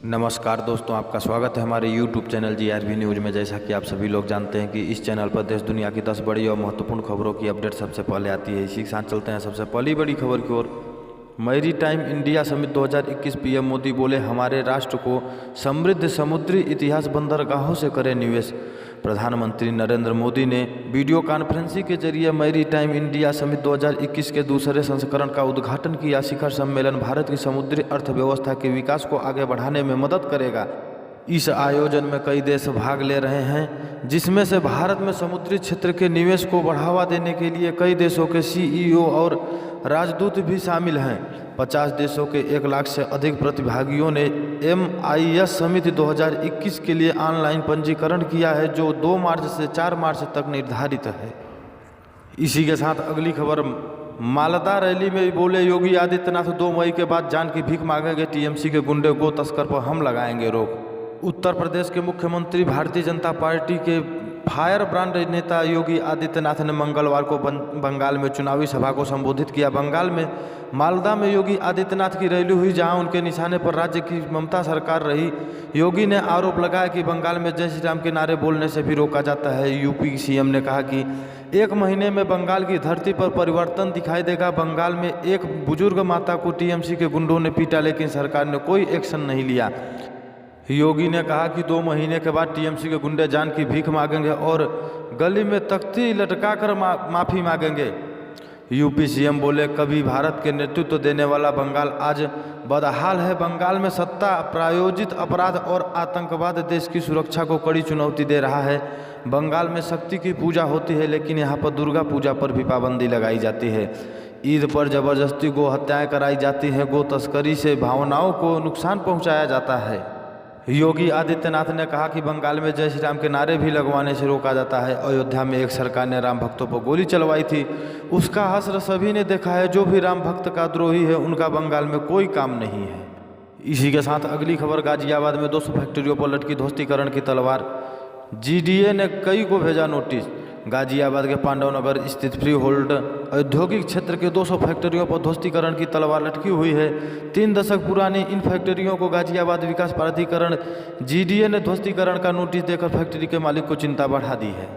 नमस्कार दोस्तों, आपका स्वागत है हमारे YouTube चैनल GRV न्यूज़ में। जैसा कि आप सभी लोग जानते हैं कि इस चैनल पर देश दुनिया की 10 बड़ी और महत्वपूर्ण खबरों की अपडेट सबसे पहले आती है। इसी के साथ चलते हैं सबसे पहली बड़ी खबर की ओर। Maritime India summit 2021 PM Modi बोले, हमारे राष्ट्र को समृद्ध समुद्री इतिहास बंदरगाहों से करे निवेश। प्रधानमंत्री नरेंद्र मोदी ने वीडियो कॉन्फ्रेंसिंग के जरिए मैरी टाइम इंडिया समिट 2021 के दूसरे संस्करण का उद्घाटन किया। शिखर सम्मेलन भारत की समुद्री अर्थव्यवस्था के विकास को आगे बढ़ाने में मदद करेगा। इस आयोजन में कई देश भाग ले रहे हैं, जिसमें से भारत में समुद्री क्षेत्र के निवेश को बढ़ावा देने के लिए कई देशों के CEO और राजदूत भी शामिल हैं। 50 देशों के 1 लाख से अधिक प्रतिभागियों ने MIS समिति 2021 के लिए ऑनलाइन पंजीकरण किया है, जो 2 मार्च से 4 मार्च तक निर्धारित है। इसी के साथ अगली खबर, मालदा रैली में बोले योगी आदित्यनाथ, 2 मई के बाद जान की भीख मांगेंगे TMC के गुंडे, गो तस्कर पर हम लगाएंगे रोक। उत्तर प्रदेश के मुख्यमंत्री भारतीय जनता पार्टी के फायर ब्रांड नेता योगी आदित्यनाथ ने मंगलवार को बंगाल में चुनावी सभा को संबोधित किया। बंगाल में मालदा में योगी आदित्यनाथ की रैली हुई, जहां उनके निशाने पर राज्य की ममता सरकार रही। योगी ने आरोप लगाया कि बंगाल में जय श्री राम के नारे बोलने से भी रोका जाता है। यूपी CM ने कहा कि 1 महीने में बंगाल की धरती पर परिवर्तन दिखाई देगा। बंगाल में एक बुजुर्ग माता को TMC के गुंडों ने पीटा, लेकिन सरकार ने कोई एक्शन नहीं लिया। योगी ने कहा कि 2 महीने के बाद TMC के गुंडे जान की भीख मांगेंगे और गली में तख्ती लटकाकर माफ़ी मांगेंगे। यूपी CM बोले, कभी भारत के नेतृत्व देने वाला बंगाल आज बदहाल है। बंगाल में सत्ता प्रायोजित अपराध और आतंकवाद देश की सुरक्षा को कड़ी चुनौती दे रहा है। बंगाल में शक्ति की पूजा होती है, लेकिन यहाँ पर दुर्गा पूजा पर भी पाबंदी लगाई जाती है। ईद पर जबरदस्ती गो हत्याएँ कराई जाती हैं। गो तस्करी से भावनाओं को नुकसान पहुँचाया जाता है। योगी आदित्यनाथ ने कहा कि बंगाल में जय श्री राम के नारे भी लगवाने से रोका जाता है। अयोध्या में एक सरकार ने राम भक्तों पर गोली चलवाई थी, उसका हश्र सभी ने देखा है। जो भी राम भक्त का द्रोही है, उनका बंगाल में कोई काम नहीं है। इसी के साथ अगली खबर, गाजियाबाद में 200 फैक्ट्रियों पर लटकी ध्वस्तीकरण की तलवार। GDA ने कई को भेजा नोटिस। गाजियाबाद के पांडवनगर स्थित फ्री होल्ड औद्योगिक क्षेत्र के 200 फैक्ट्रियों पर ध्वस्तीकरण की तलवार लटकी हुई है। 3 दशक पुरानी इन फैक्ट्रियों को गाजियाबाद विकास प्राधिकरण GDA ने ध्वस्तीकरण का नोटिस देकर फैक्ट्री के मालिक को चिंता बढ़ा दी है।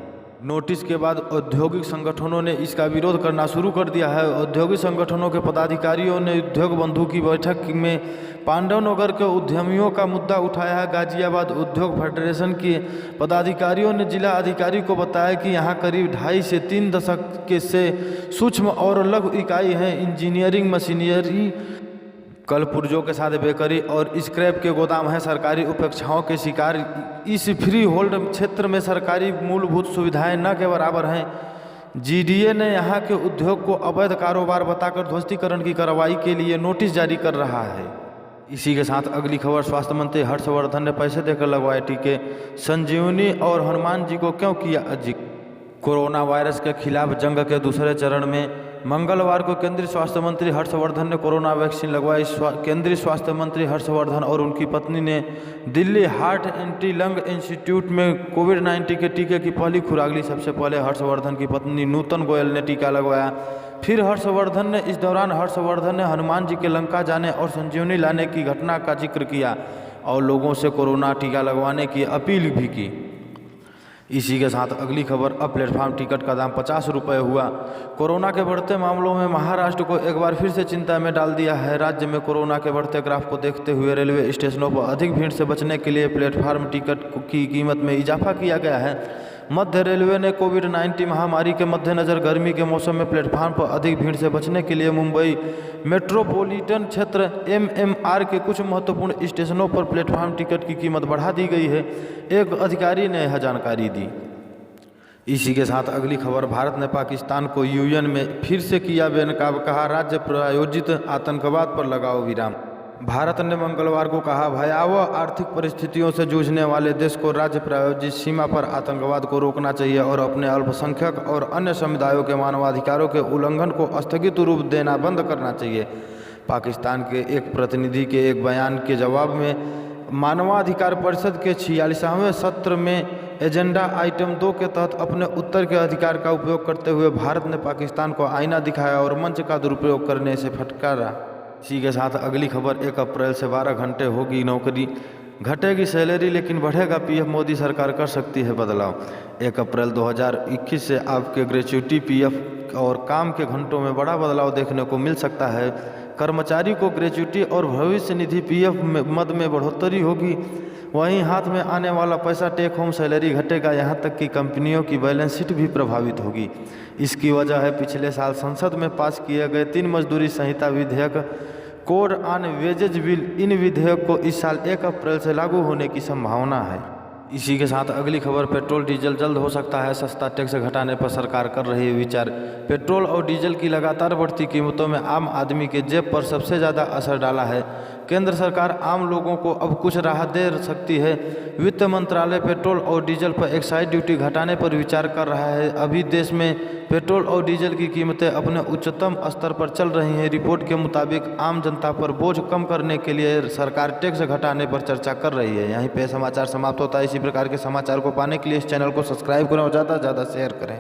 नोटिस के बाद औद्योगिक संगठनों ने इसका विरोध करना शुरू कर दिया है। औद्योगिक संगठनों के पदाधिकारियों ने उद्योग बंधु की बैठक में पांडवनगर के उद्यमियों का मुद्दा उठाया है। गाजियाबाद उद्योग फेडरेशन के पदाधिकारियों ने जिला अधिकारी को बताया कि यहाँ करीब 2.5 से 3 दशक के से सूक्ष्म और लघु इकाई हैं। इंजीनियरिंग, मशीनरी, कल पुर्जों के साथ बेकरी और स्क्रैप के गोदाम हैं। सरकारी उपेक्षाओं के शिकार इस फ्री होल्ड क्षेत्र में सरकारी मूलभूत सुविधाएं न के बराबर हैं। GDA ने यहां के उद्योग को अवैध कारोबार बताकर ध्वस्तीकरण की कार्रवाई के लिए नोटिस जारी कर रहा है। इसी के साथ अगली खबर, स्वास्थ्य मंत्री हर्षवर्धन ने पैसे देकर लगवाए टीके। संजीवनी और हनुमान जी को क्यों किया अजित। कोरोना वायरस के खिलाफ जंग के दूसरे चरण में मंगलवार को केंद्रीय स्वास्थ्य मंत्री हर्षवर्धन ने कोरोना वैक्सीन लगवाई। केंद्रीय स्वास्थ्य मंत्री हर्षवर्धन और उनकी पत्नी ने Delhi heart anti lung institute में कोविड-19 के टीके की पहली खुराक ली। सबसे पहले हर्षवर्धन की पत्नी नूतन गोयल ने टीका लगवाया, फिर हर्षवर्धन ने। इस दौरान हर्षवर्धन ने हनुमान जी के लंका जाने और संजीवनी लाने की घटना का जिक्र किया और लोगों से कोरोना टीका लगवाने की अपील भी की। इसी के साथ अगली खबर, अब प्लेटफॉर्म टिकट का दाम 50 रुपये हुआ। कोरोना के बढ़ते मामलों में महाराष्ट्र को एक बार फिर से चिंता में डाल दिया है। राज्य में कोरोना के बढ़ते ग्राफ को देखते हुए रेलवे स्टेशनों पर अधिक भीड़ से बचने के लिए प्लेटफॉर्म टिकट की कीमत में इजाफा किया गया है। मध्य रेलवे ने कोविड-19 महामारी के मद्देनज़र गर्मी के मौसम में प्लेटफॉर्म पर अधिक भीड़ से बचने के लिए मुंबई मेट्रोपॉलिटन क्षेत्र MMR के कुछ महत्वपूर्ण स्टेशनों पर प्लेटफॉर्म टिकट की कीमत बढ़ा दी गई है। एक अधिकारी ने यह जानकारी दी। इसी के साथ अगली खबर, भारत ने पाकिस्तान को UN में फिर से किया बेनकाब, कहा राज्य प्रायोजित आतंकवाद पर लगाओ विराम। भारत ने मंगलवार को कहा, भयावह आर्थिक परिस्थितियों से जूझने वाले देश को राज्य प्रायोजित सीमा पर आतंकवाद को रोकना चाहिए और अपने अल्पसंख्यक और अन्य समुदायों के मानवाधिकारों के उल्लंघन को स्थगित रूप देना बंद करना चाहिए। पाकिस्तान के एक प्रतिनिधि के एक बयान के जवाब में मानवाधिकार परिषद के 46वें सत्र में एजेंडा आइटम 2 के तहत अपने उत्तर के अधिकार का उपयोग करते हुए भारत ने पाकिस्तान को आईना दिखाया और मंच का दुरुपयोग करने से फटकारा। इसी के साथ अगली खबर, 1 अप्रैल से 12 घंटे होगी नौकरी। घटेगी सैलरी लेकिन बढ़ेगा पीएफ, मोदी सरकार कर सकती है बदलाव। 1 अप्रैल 2021 से आपके ग्रेच्युटी पीएफ और काम के घंटों में बड़ा बदलाव देखने को मिल सकता है। कर्मचारी को ग्रेच्युटी और भविष्य निधि पीएफ मद में बढ़ोतरी होगी। वहीं हाथ में आने वाला पैसा टेक होम सैलरी घटेगा। यहां तक कि कंपनियों की बैलेंस शीट भी प्रभावित होगी। इसकी वजह है पिछले साल संसद में पास किए गए 3 मजदूरी संहिता विधेयक, कोड ऑन वेजेज बिल। इन विधेयक को इस साल 1 अप्रैल से लागू होने की संभावना है। इसी के साथ अगली खबर, पेट्रोल डीजल जल्द हो सकता है सस्ता, टैक्स घटाने पर सरकार कर रही है विचार। पेट्रोल और डीजल की लगातार बढ़ती कीमतों में आम आदमी के जेब पर सबसे ज़्यादा असर डाला है। केंद्र सरकार आम लोगों को अब कुछ राहत दे सकती है। वित्त मंत्रालय पेट्रोल और डीजल पर एक्साइज ड्यूटी घटाने पर विचार कर रहा है। अभी देश में पेट्रोल और डीजल की कीमतें अपने उच्चतम स्तर पर चल रही हैं। रिपोर्ट के मुताबिक आम जनता पर बोझ कम करने के लिए सरकार टैक्स घटाने पर चर्चा कर रही है। यहीं पे समाचार समाप्त होता है। इसी प्रकार के समाचार को पाने के लिए इस चैनल को सब्सक्राइब करें और ज़्यादा से ज़्यादा शेयर करें।